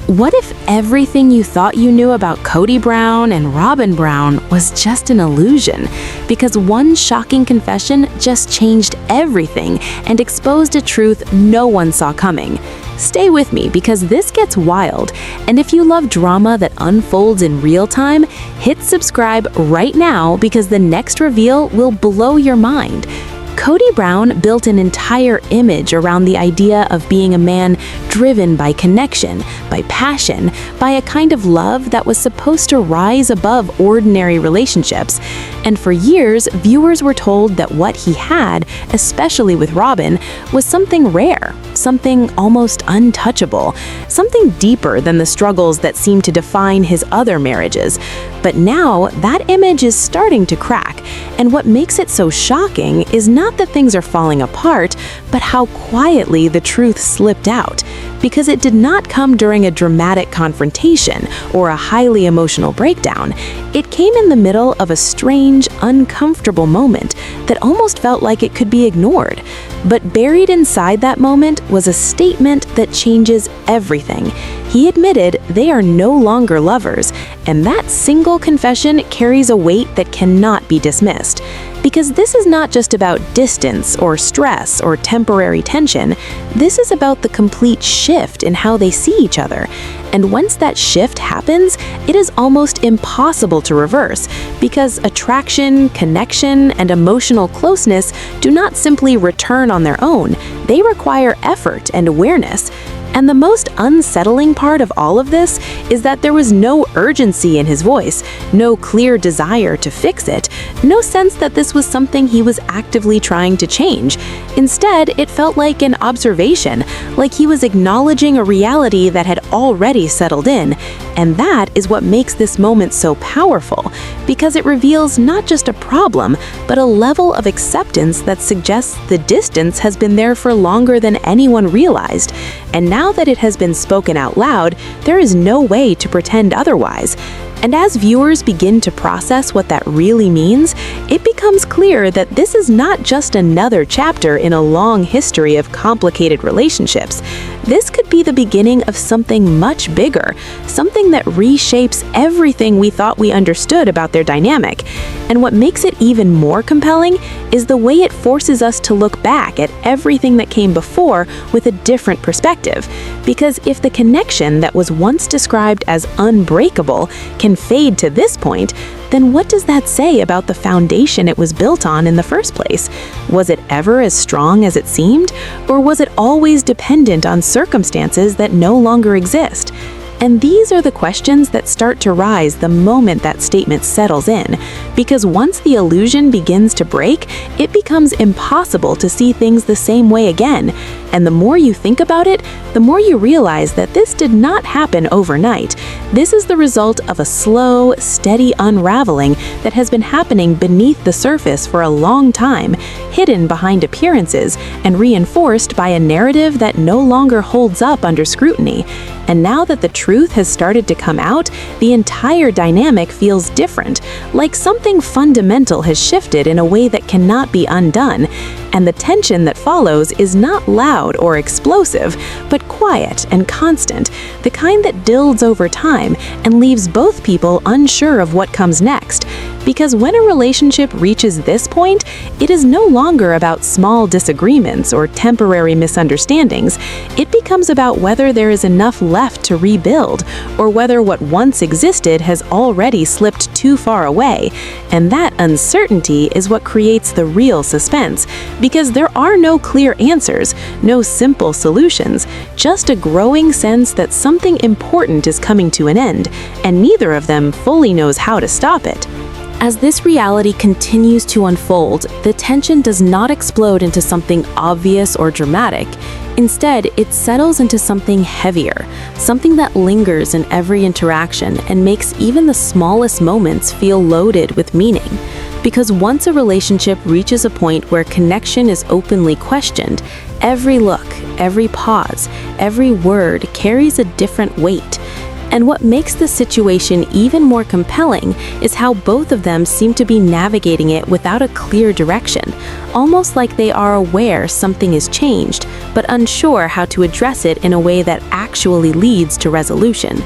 What if everything you thought you knew about Kody Brown and Robyn Brown was just an illusion? Because one shocking confession just changed everything and exposed a truth no one saw coming. Stay with me because this gets wild, and if you love drama that unfolds in real time, hit subscribe right now because the next reveal will blow your mind. Kody Brown built an entire image around the idea of being a man driven by connection, by passion, by a kind of love that was supposed to rise above ordinary relationships. And for years, viewers were told that what he had, especially with Robyn, was something rare, something almost untouchable, something deeper than the struggles that seemed to define his other marriages. But now, that image is starting to crack, and what makes it so shocking is not that things are falling apart, but how quietly the truth slipped out. Because it did not come during a dramatic confrontation or a highly emotional breakdown. It came in the middle of a strange, uncomfortable moment that almost felt like it could be ignored. But buried inside that moment was a statement that changes everything. He admitted they are no longer lovers, and that single confession carries a weight that cannot be dismissed. Because this is not just about distance or stress or temporary tension, this is about the complete shift in how they see each other. And once that shift happens, it is almost impossible to reverse, because attraction, connection, and emotional closeness do not simply return on their own. They require effort and awareness. And the most unsettling part of all of this is that there was no urgency in his voice, no clear desire to fix it, no sense that this was something he was actively trying to change. Instead, it felt like an observation, like he was acknowledging a reality that had already settled in. And that is what makes this moment so powerful, because it reveals not just a problem, but a level of acceptance that suggests the distance has been there for longer than anyone realized. And now that it has been spoken out loud, there is no way to pretend otherwise. And as viewers begin to process what that really means, it becomes clear that this is not just another chapter in a long history of complicated relationships. This could be the beginning of something much bigger, something that reshapes everything we thought we understood about their dynamic. And what makes it even more compelling is the way it forces us to look back at everything that came before with a different perspective. Because if the connection that was once described as unbreakable can fade to this point, then what does that say about the foundation it was built on in the first place? Was it ever as strong as it seemed? Or was it always dependent on circumstances that no longer exist? And these are the questions that start to rise the moment that statement settles in, because once the illusion begins to break, it becomes impossible to see things the same way again. And the more you think about it, the more you realize that this did not happen overnight. This is the result of a slow, steady unraveling that has been happening beneath the surface for a long time, hidden behind appearances and reinforced by a narrative that no longer holds up under scrutiny. And now that the truth has started to come out, the entire dynamic feels different, like something fundamental has shifted in a way that cannot be undone. And the tension that follows is not loud or explosive, but quiet and constant, the kind that builds over time and leaves both people unsure of what comes next. Because when a relationship reaches this point, it is no longer about small disagreements or temporary misunderstandings. It becomes about whether there is enough left to rebuild, or whether what once existed has already slipped too far away. And that uncertainty is what creates the real suspense, because there are no clear answers, no simple solutions, just a growing sense that something important is coming to an end, and neither of them fully knows how to stop it. As this reality continues to unfold, the tension does not explode into something obvious or dramatic. Instead, it settles into something heavier, something that lingers in every interaction and makes even the smallest moments feel loaded with meaning. Because once a relationship reaches a point where connection is openly questioned, every look, every pause, every word carries a different weight. And what makes the situation even more compelling is how both of them seem to be navigating it without a clear direction, almost like they are aware something is changed, but unsure how to address it in a way that actually leads to resolution.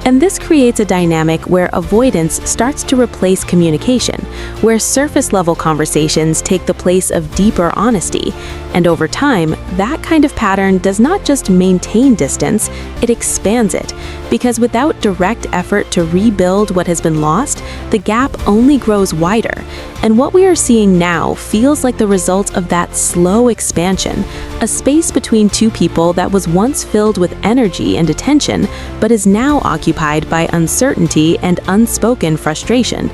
And this creates a dynamic where avoidance starts to replace communication, where surface-level conversations take the place of deeper honesty. And over time, that kind of pattern does not just maintain distance, it expands it. Because without direct effort to rebuild what has been lost, the gap only grows wider. And what we are seeing now feels like the result of that slow expansion, a space between two people that was once filled with energy and attention, but is now occupied by uncertainty and unspoken frustration.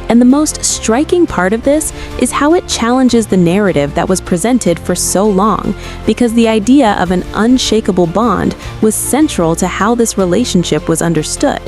And the most striking part of this is how it challenges the narrative that was presented for so long, because the idea of an unshakable bond was central to how this relationship was understood.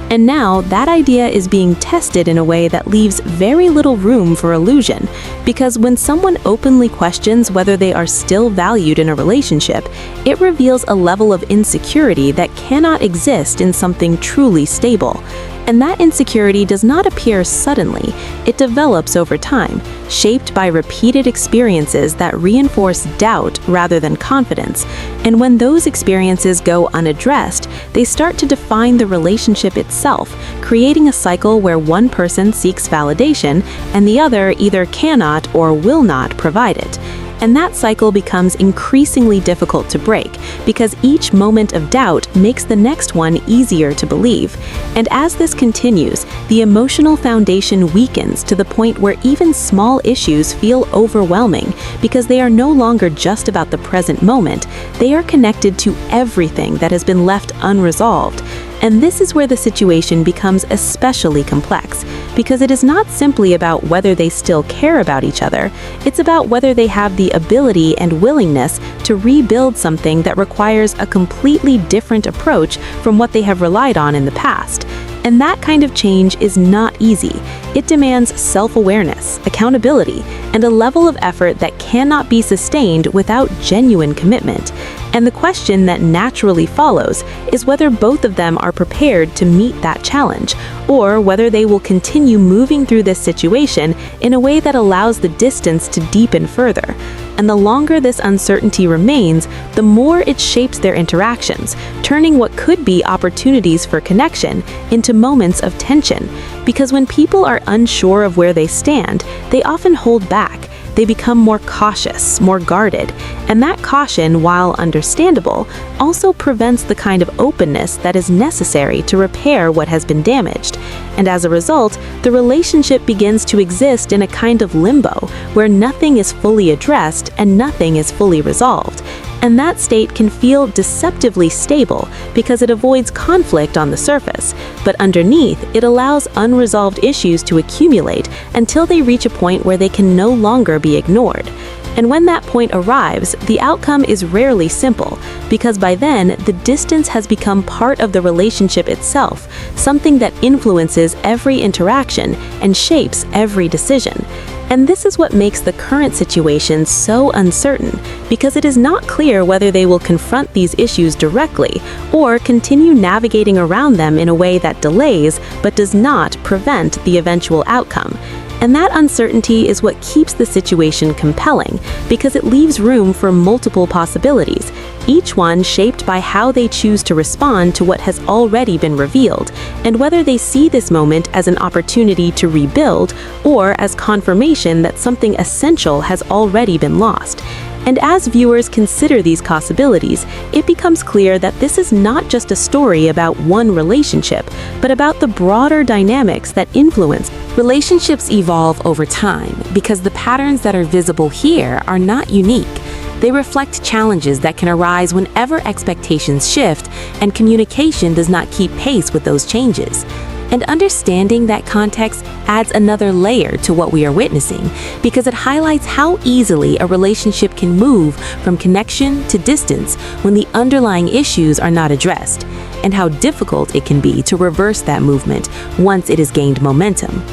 And now that idea is being tested in a way that leaves very little room for illusion, because when someone openly questions whether they are still valued in a relationship, it reveals a level of insecurity that cannot exist in something truly stable. And that insecurity does not appear suddenly, it develops over time, shaped by repeated experiences that reinforce doubt rather than confidence. And when those experiences go unaddressed, they start to define the relationship itself, creating a cycle where one person seeks validation and the other either cannot or will not provide it. And that cycle becomes increasingly difficult to break, because each moment of doubt makes the next one easier to believe. And as this continues, the emotional foundation weakens to the point where even small issues feel overwhelming, because they are no longer just about the present moment, they are connected to everything that has been left unresolved. And this is where the situation becomes especially complex, because it is not simply about whether they still care about each other, it's about whether they have the ability and willingness to rebuild something that requires a completely different approach from what they have relied on in the past. And that kind of change is not easy. It demands self-awareness, accountability, and a level of effort that cannot be sustained without genuine commitment. And the question that naturally follows is whether both of them are prepared to meet that challenge, or whether they will continue moving through this situation in a way that allows the distance to deepen further. And the longer this uncertainty remains, the more it shapes their interactions, turning what could be opportunities for connection into moments of tension. Because when people are unsure of where they stand, they often hold back. They become more cautious, more guarded, and that caution, while understandable, also prevents the kind of openness that is necessary to repair what has been damaged. And as a result, the relationship begins to exist in a kind of limbo, where nothing is fully addressed and nothing is fully resolved. And that state can feel deceptively stable because it avoids conflict on the surface, but underneath, it allows unresolved issues to accumulate until they reach a point where they can no longer be ignored. And when that point arrives, the outcome is rarely simple, because by then, the distance has become part of the relationship itself, something that influences every interaction and shapes every decision. And this is what makes the current situation so uncertain, because it is not clear whether they will confront these issues directly or continue navigating around them in a way that delays but does not prevent the eventual outcome. And that uncertainty is what keeps the situation compelling, because it leaves room for multiple possibilities, each one shaped by how they choose to respond to what has already been revealed, and whether they see this moment as an opportunity to rebuild or as confirmation that something essential has already been lost. And as viewers consider these possibilities, it becomes clear that this is not just a story about one relationship, but about the broader dynamics that influence. Relationships evolve over time because the patterns that are visible here are not unique. They reflect challenges that can arise whenever expectations shift and communication does not keep pace with those changes. And understanding that context adds another layer to what we are witnessing, because it highlights how easily a relationship can move from connection to distance when the underlying issues are not addressed, and how difficult it can be to reverse that movement once it has gained momentum.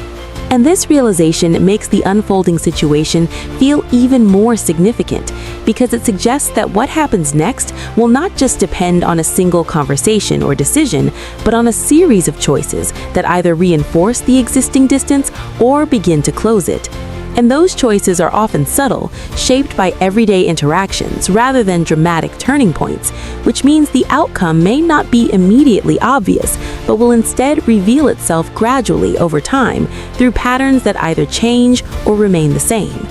And this realization makes the unfolding situation feel even more significant because it suggests that what happens next will not just depend on a single conversation or decision, but on a series of choices that either reinforce the existing distance or begin to close it. And those choices are often subtle, shaped by everyday interactions rather than dramatic turning points, which means the outcome may not be immediately obvious, but will instead reveal itself gradually over time through patterns that either change or remain the same.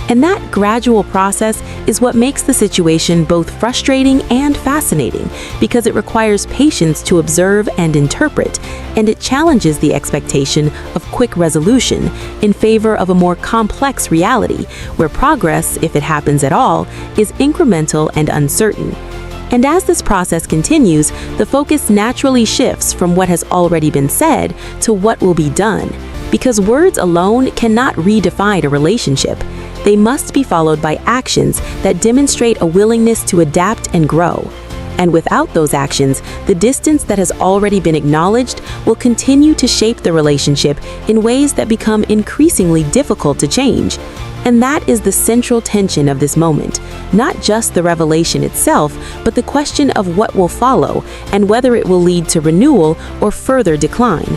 And that gradual process is what makes the situation both frustrating and fascinating because it requires patience to observe and interpret, and it challenges the expectation of quick resolution in favor of a more complex reality where progress, if it happens at all, is incremental and uncertain. And as this process continues, the focus naturally shifts from what has already been said to what will be done, because words alone cannot redefine a relationship. They must be followed by actions that demonstrate a willingness to adapt and grow. And without those actions, the distance that has already been acknowledged will continue to shape the relationship in ways that become increasingly difficult to change. And that is the central tension of this moment, not just the revelation itself, but the question of what will follow and whether it will lead to renewal or further decline.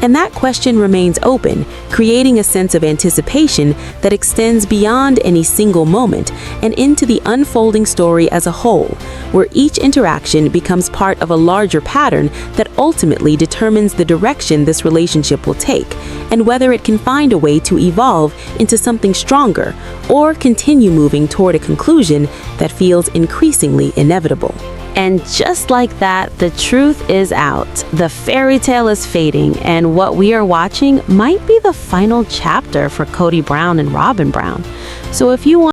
And that question remains open, creating a sense of anticipation that extends beyond any single moment and into the unfolding story as a whole, where each interaction becomes part of a larger pattern that ultimately determines the direction this relationship will take, and whether it can find a way to evolve into something stronger or continue moving toward a conclusion that feels increasingly inevitable. And just like that, the truth is out. The fairy tale is fading, and what we are watching might be the final chapter for Kody Brown and Robyn Brown. So if you want